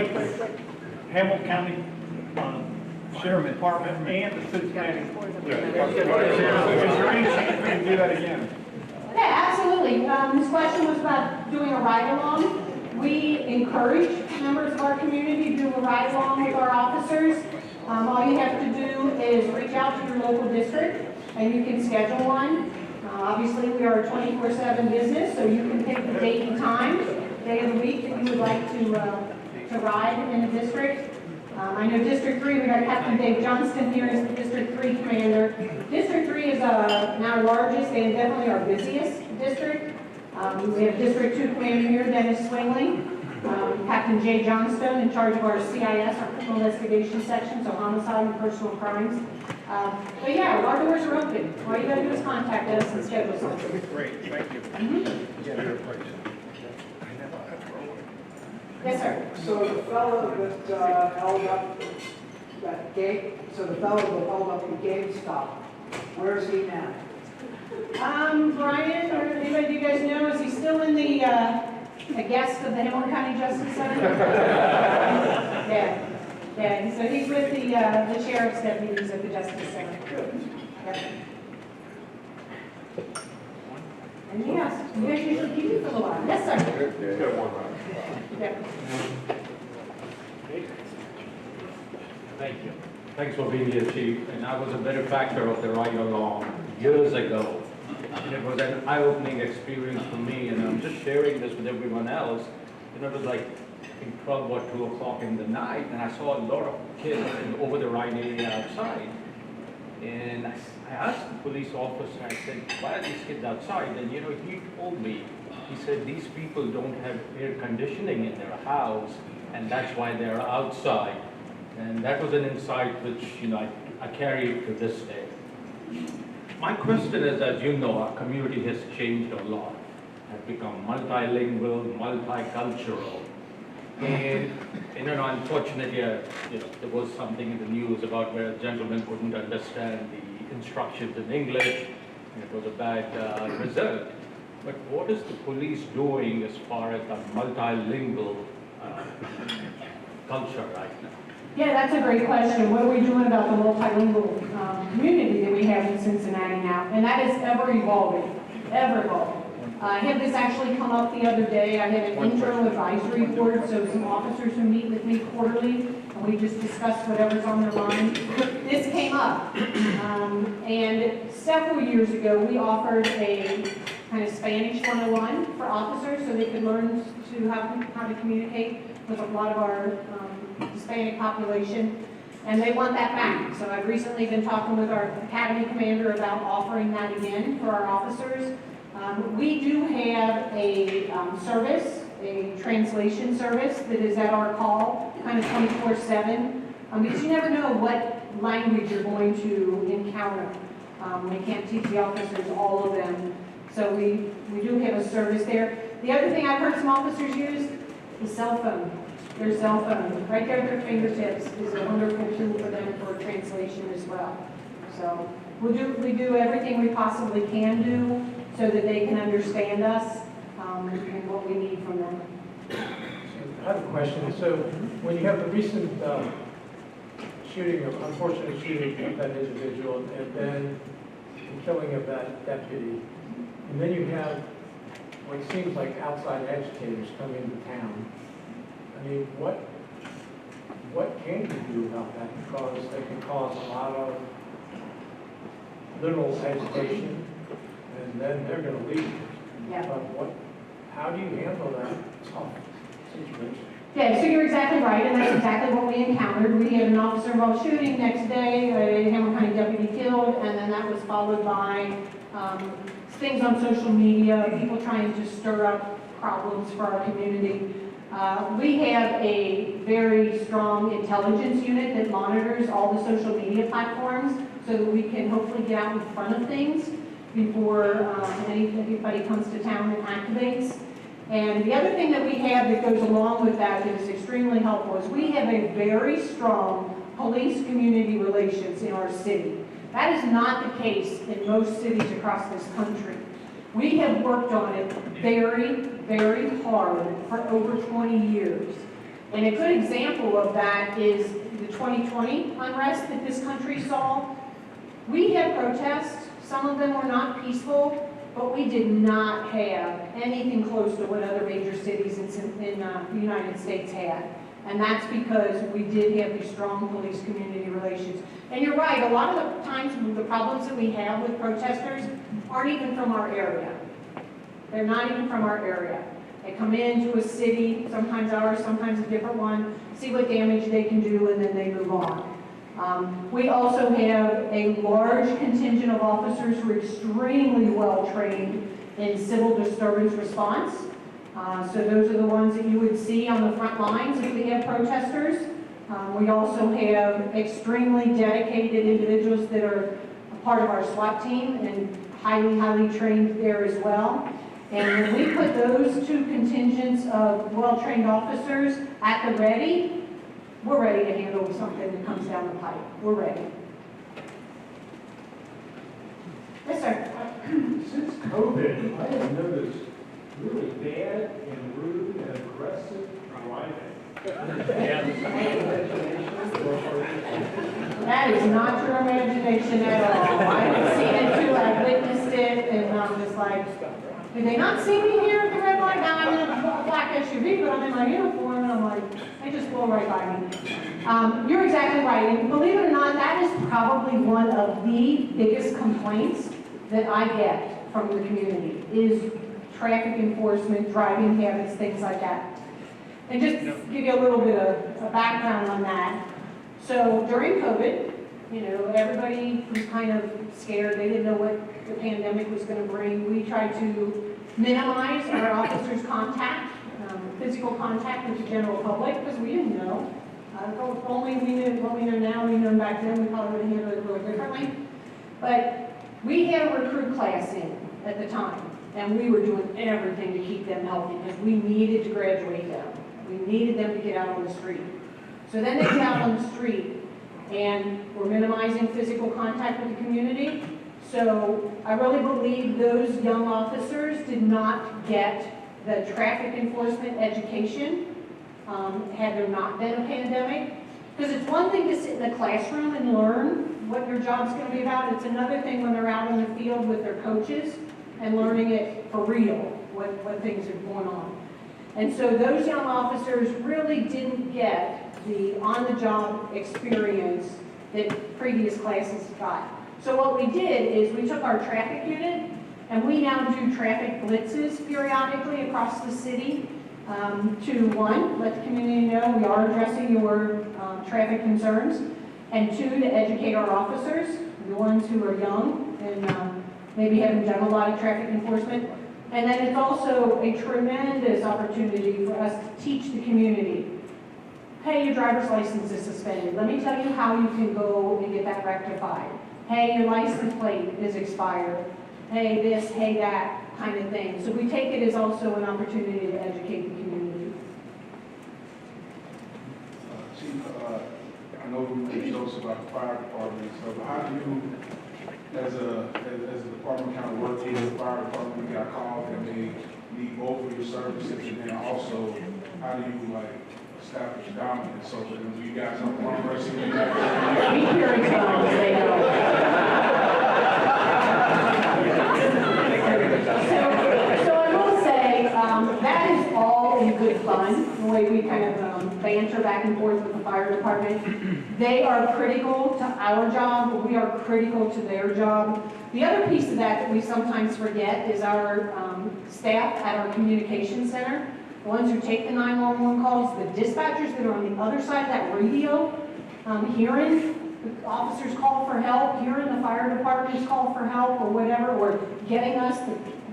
Hamilton County Sheriff Department, and the Cincinnati. Is there any chance we can do that again? Yeah, absolutely. This question was about doing a ride-along. We encourage members of our community to do a ride-along with our officers. All you have to do is reach out to your local district, and you can schedule one. Obviously, we are a 24/7 business, so you can pick the date and time, day of the week that you would like to ride in the district. I know District 3, we got Captain Dave Johnston here as the District 3 commander. District 3 is now our largest and definitely our busiest district. We have District 2 commander here, Dennis Swingley. Captain Jay Johnstone in charge of our CIS, our criminal investigation section, so homicide and personal crimes. But yeah, our doors are open. All you gotta do is contact us and schedule something. Great, thank you. Yes, sir. So the fellow that held up that gate, so the fellow that held up the GameStop, where is he now? Brian, or anybody you guys know, is he still in the, a guest of the Hamilton County Justice Center? Yeah. Yeah, so he's with the sheriff's deputies at the Justice Center. Yep. Anything else? You guys usually keep it for a little while. Yes, sir. Yeah. Thank you. Thanks for being here, Chief. And I was a benefactor of the ride along years ago. And it was an eye-opening experience for me, and I'm just sharing this with everyone else. You know, it was like, I think 12 or 2 o'clock in the night, and I saw a lot of kids over the ride area outside. And I asked the police officer, I said, why are these kids outside? And you know, he told me, he said, these people don't have air conditioning in their house, and that's why they're outside. And that was an insight which, you know, I carry to this day. My question is, as you know, our community has changed a lot, has become multilingual, multicultural. And you know, unfortunately, you know, there was something in the news about where a gentleman couldn't understand the instructions in English, and it was a bad result. But what is the police doing as far as the multilingual culture right now? Yeah, that's a great question. What are we doing about the multilingual community that we have in Cincinnati now? And that is ever evolving, ever evolving. I had this actually come up the other day. I had an internal advisory board, so some officers who meet with me quarterly, and we just discuss whatever's on their mind. This came up, and several years ago, we offered a kind of Spanish 101 for officers so they could learn to how to communicate with a lot of our Hispanic population, and they want that back. So I've recently been talking with our academy commander about offering that again for our officers. We do have a service, a translation service that is at our call, kind of 24/7, because you never know what language you're going to encounter. We can't teach the officers all of them, so we do have a service there. The other thing I've heard some officers use is cell phone. Their cell phone, right there at their fingertips, is a wonderful tool for them for translation as well. So we do everything we possibly can do so that they can understand us and what we need from them. I have a question. So when you have the recent shooting, unfortunate shooting of that individual, and then the killing of that deputy, and then you have what seems like outside agitators come into town, I mean, what can you do about that? Because they can cause a lot of literal agitation, and then they're going to leave. Yeah. But how do you handle that tough situation? Yeah, so you're exactly right, and that's exactly what we encountered. We had an officer-involved shooting, next day, a Hamilton County deputy killed, and then that was followed by things on social media, people trying to stir up problems for our community. We have a very strong intelligence unit that monitors all the social media platforms so that we can hopefully get out in front of things before anybody comes to town and activates. And the other thing that we have that goes along with that is extremely helpful is we have a very strong police-community relations in our city. That is not the case in most cities across this country. We have worked on it very, very hard for over 20 years. And a good example of that is the 2020 unrest that this country saw. We had protests. Some of them were not peaceful, but we did not have anything close to what other major cities in the United States had. And that's because we did have these strong police-community relations. And you're right, a lot of the times the problems that we have with protesters aren't even from our area. They're not even from our area. They come into a city, sometimes ours, sometimes a different one, see what damage they can do, and then they move on. We also have a large contingent of officers who are extremely well trained in civil disturbance response. So those are the ones that you would see on the front lines if we have protesters. We also have extremely dedicated individuals that are a part of our SWAT team and highly, highly trained there as well. And when we put those two contingents of well-trained officers at the ready, we're ready to handle something that comes down the pipe. We're ready. Yes, sir. Since COVID, I have noticed really bad and rude and aggressive driving. That is not your imagination at all. I've seen it too, I've witnessed it, and I'm just like, did they not see me here at the red light? Now I'm in a black SUV, but I'm in my uniform, and I'm like, they just blow right by me. You're exactly right, and believe it or not, that is probably one of the biggest complaints that I get from the community, is traffic enforcement, driving habits, things like that. And just to give you a little bit of a background on that. So during COVID, you know, everybody was kind of scared. They didn't know what the pandemic was going to bring. We tried to minimize our officers' contact, physical contact with the general public, because we didn't know. If only we knew what we know now, we knew back then, we probably would have handled it a little differently. But we had a recruit class in at the time, and we were doing everything to keep them healthy because we needed to graduate them. We needed them to get out on the street. So then they get out on the street, and we're minimizing physical contact with the community. So I really believe those young officers did not get the traffic enforcement education had there not been a pandemic. Because it's one thing to sit in the classroom and learn what your job's going to be about. It's another thing when they're out in the field with their coaches and learning it for real, what things are going on. And so those young officers really didn't get the on-the-job experience that previous classes got. So what we did is we took our traffic unit and we now do traffic blitzes periodically across the city to, one, let the community know we are addressing your traffic concerns, and two, to educate our officers, the ones who are young and maybe haven't done a lot of traffic enforcement. And then it's also a tremendous opportunity for us to teach the community. Hey, your driver's license is suspended. Let me tell you how you can go and get that rectified. Hey, your license plate is expired. Hey, this, hey, that kind of thing. So we take it as also an opportunity to educate the community. Chief, I know we made jokes about the fire department and stuff, but how do you, as a department kind of work with the fire department, we got called and they need both of your services, and then also, how do you like establish dominance so that when you guys are one person, you We hear it sounds, they know. So I will say, that is all in good fun, the way we kind of banter back and forth with the fire department. They are critical to our job, we are critical to their job. The other piece of that we sometimes forget is our staff at our communication center. the ones who take the 911 calls, the dispatchers that are on the other side of that radio, hearing the officers call for help, hearing the fire departments call for help or whatever, or getting us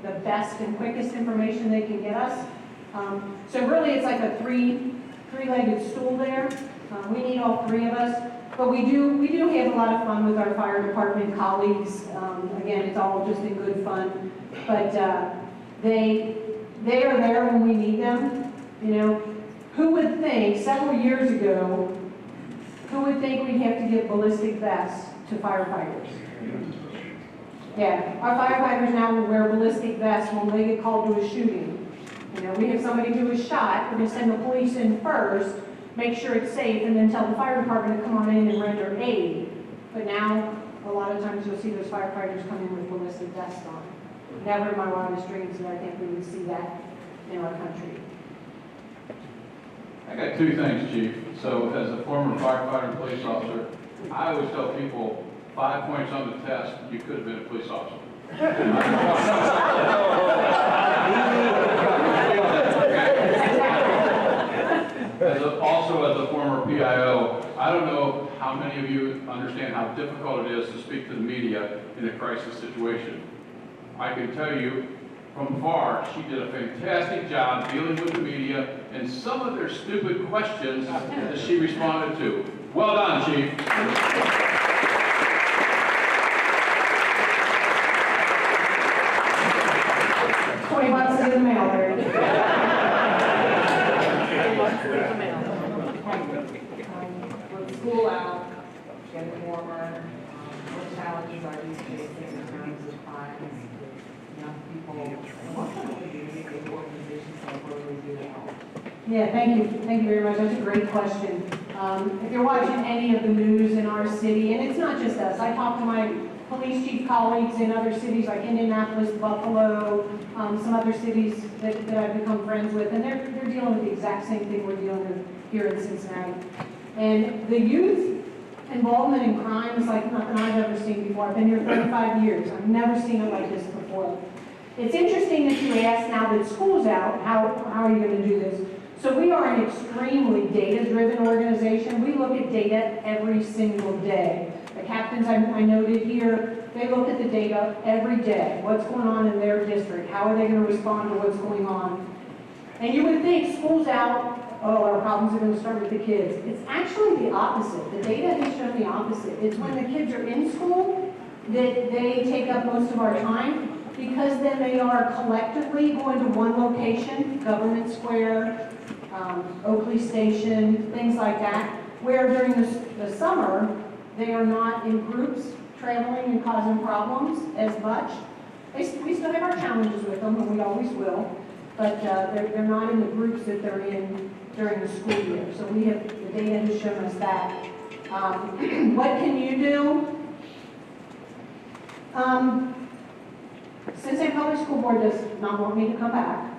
the best and quickest information they can get us. So really it's like a three-legged stool there. We need all three of us. But we do have a lot of fun with our fire department colleagues. Again, it's all just in good fun. But they are there when we need them. You know, who would think several years ago, who would think we'd have to give ballistic vests to firefighters? Yeah, our firefighters now will wear ballistic vests when they get called to a shooting. You know, we have somebody who was shot, we're going to send the police in first, make sure it's safe, and then tell the fire department to come on in and render aid. But now, a lot of times you'll see those firefighters come in with ballistic vests on. Never in my wildest dreams did I think we would see that in our country. I got two things, Chief. So as a former firefighter and police officer, I always tell people 5 points on the test, you could have been a police officer. Also as a former PIO, I don't know how many of you understand how difficult it is to speak to the media in a crisis situation. I can tell you from far, she did a fantastic job dealing with the media and some of their stupid questions that she responded to. Well done, Chief. 20 bucks is in the mail, Larry. With school out, getting warmer, what challenges are you facing in terms of crimes, young people, and what kind of community organizations like Rotary do to help? Yeah, thank you. Thank you very much. That's a great question. If you're watching any of the news in our city, and it's not just us, I talk to my police chief colleagues in other cities like Indianapolis, Buffalo, some other cities that I've become friends with, and they're dealing with the exact same thing we're dealing with here in Cincinnati. And the youth involvement in crime is like nothing I've ever seen before. I've been here 35 years. I've never seen it like this before. It's interesting that you ask now that school's out, how are you going to do this? So we are an extremely data-driven organization. We look at data every single day. The captains I noted here, they look at the data every day. What's going on in their district? How are they going to respond to what's going on? And you would think school's out, oh, our problems are going to start with the kids. It's actually the opposite. The data has shown the opposite. It's when the kids are in school that they take up most of our time, because then they are collectively going to one location, Government Square, Oakley Station, things like that, where during the summer, they are not in groups traveling and causing problems as much. We still have our challenges with them, and we always will, but they're not in the groups that they're in during the school year. So we have, the data has shown us that. What can you do? Cincinnati Public School Board does not want me to come back.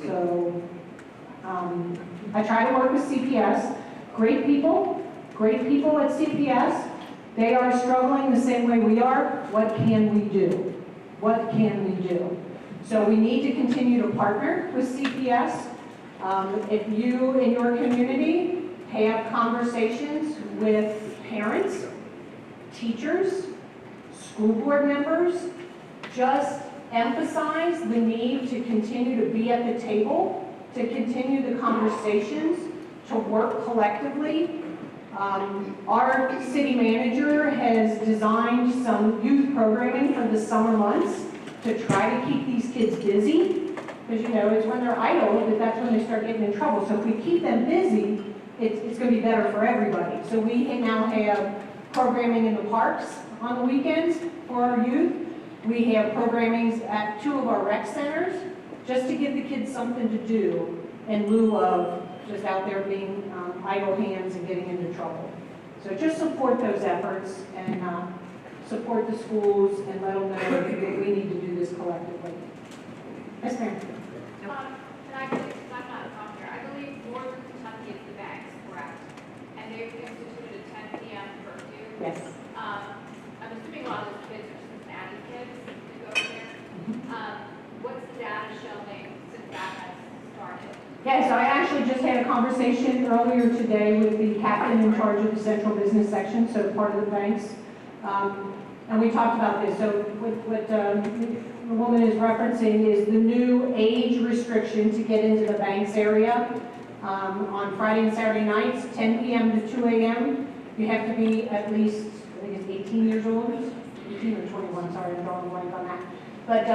So I try to work with CPS. Great people at CPS. They are struggling the same way we are. What can we do? What can we do? So we need to continue to partner with CPS. If you in your community have conversations with parents, teachers, school board members, just emphasize the need to continue to be at the table, to continue the conversations, to work collectively. Our city manager has designed some youth programming for the summer months to try to keep these kids busy, because you know it's when they're idle that's when they start getting in trouble. So if we keep them busy, it's going to be better for everybody. So we now have programming in the parks on the weekends for our youth. We have programmings at 2 of our rec centers just to give the kids something to do in lieu of just out there being idle hands and getting into trouble. So just support those efforts and support the schools and let them know that we need to do this collectively. Yes, ma'am. And I believe, I'm not from here, I believe Northern Kentucky is the banks, correct? And they've instituted a 10 p.m. curfew. Yes. I'm assuming a lot of those kids are Cincinnati kids that go there. What's the data showing since that has started? Yes, I actually just had a conversation earlier today with the captain in charge of the central business section, so part of the banks. And we talked about this. So what the woman is referencing is the new age restriction to get into the banks area. On Friday and Saturday nights, 10 p.m. to 2 a.m. You have to be at least, I think it's 18 years old, 18 or 21, sorry, I'm drawing a blank on that. But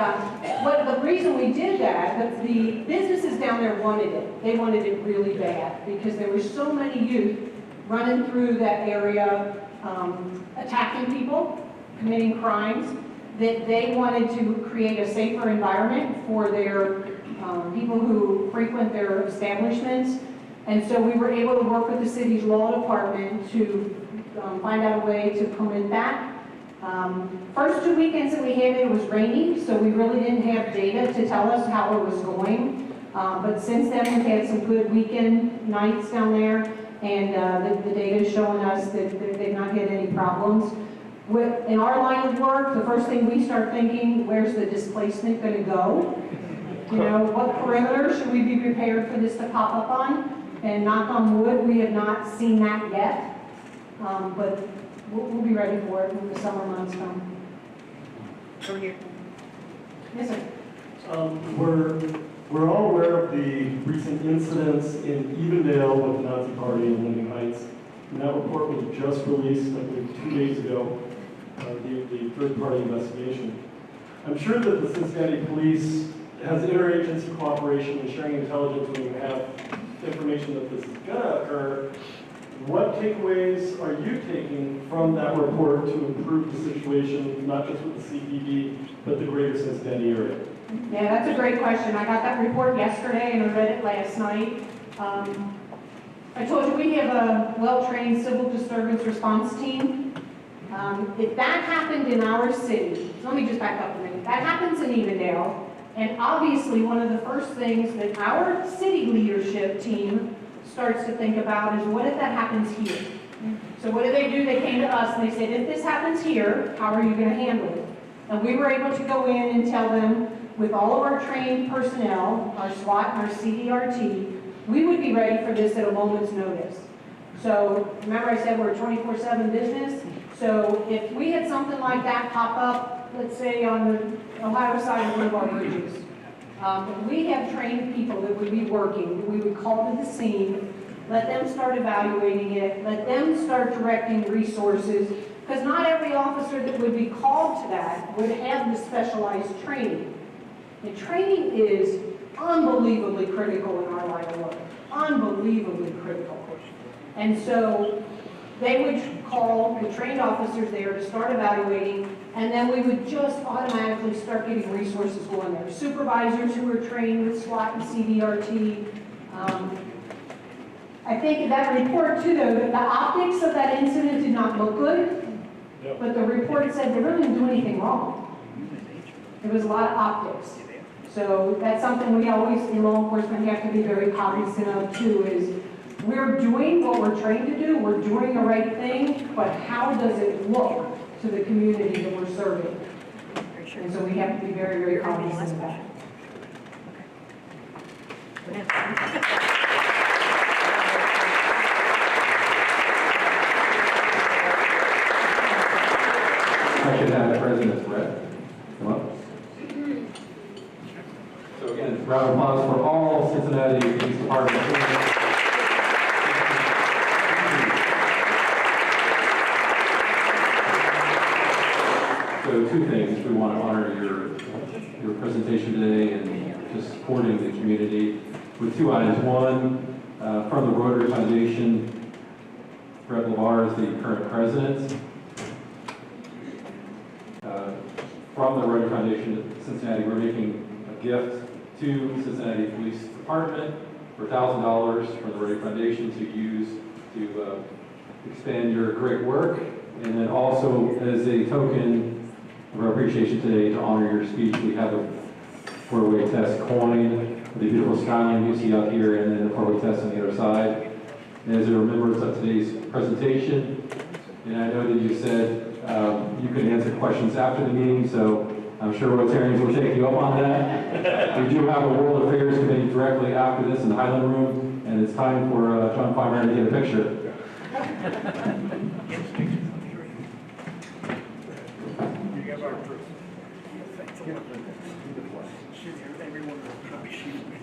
the reason we did that, the businesses down there wanted it. They wanted it really bad because there were so many youth running through that area, attacking people, committing crimes, that they wanted to create a safer environment for their people who frequent their establishments. And so we were able to work with the city's law department to find out a way to permit that. First 2 weekends that we had, it was rainy, so we really didn't have data to tell us how it was going. But since then, we've had some good weekend nights down there, and the data is showing us that they've not had any problems. In our line of work, the first thing we start thinking, where's the displacement going to go? You know, what perimeter should we be prepared for this to pop up on? And knock on wood, we have not seen that yet. But we'll be ready for it when the summer months come. Over here. Yes, sir. We're all aware of the recent incidents in Evendale with the Nazi Party in Linden Heights. And that report was just released, I believe, 2 days ago, the third-party investigation. I'm sure that the Cincinnati Police has interagency cooperation and sharing intelligence when you have information that this is going to occur. What takeaways are you taking from that report to improve the situation, not just with the CPD, but the greater Cincinnati area? Yeah, that's a great question. I got that report yesterday and I read it last night. I told you we have a well-trained civil disturbance response team. If that happened in our city, so let me just back up a minute. That happens in Evendale, and obviously one of the first things that our city leadership team starts to think about is, what if that happens here? So what do? They came to us and they said, if this happens here, how are you going to handle it? And we were able to go in and tell them, with all of our trained personnel, our SWAT and our CDRT, we would be ready for this at a moment's notice. So remember I said we're a 24/7 business? So if we had something like that pop up, let's say on the Ohio side of one of our bridges, we have trained people that would be working, that we would call to the scene, let them start evaluating it, let them start directing resources, because not every officer that would be called to that would have the specialized training. And training is unbelievably critical in our line of work, unbelievably critical. And so they would call the trained officers there to start evaluating, and then we would just automatically start getting resources going there. Supervisors who are trained with SWAT and CDRT. I think that report too, though, the optics of that incident did not look good, but the report said they really didn't do anything wrong. There was a lot of optics. So that's something we always, in law enforcement, have to be very cognizant of too, is we're doing what we're trained to do, we're doing the right thing, but how does it look to the community that we're serving? And so we have to be very, very cognizant of that. I should have the president's rep come up. So again, round of applause for all Cincinnati Police Department. So two things. We want to honor your presentation today and just supporting the community with two items. One, from the Rotary Foundation, Brett LeVar is the current president. From the Rotary Foundation at Cincinnati, we're making a gift to Cincinnati Police Department for $1,000 from the Rotary Foundation to use to expand your great work. And then also, as a token of our appreciation today, to honor your speech, we have a four-way test coin, the beautiful skyline you see out here, and then the four-way test on the other side. And as a remembrance of today's presentation, and I know that you said you can answer questions after the meeting, so I'm sure Rotarians will take you up on that. We do have a World Affairs Committee directly after this in the Highland Room, and it's time for John Feinberg to get a picture. Everyone will probably shoot me.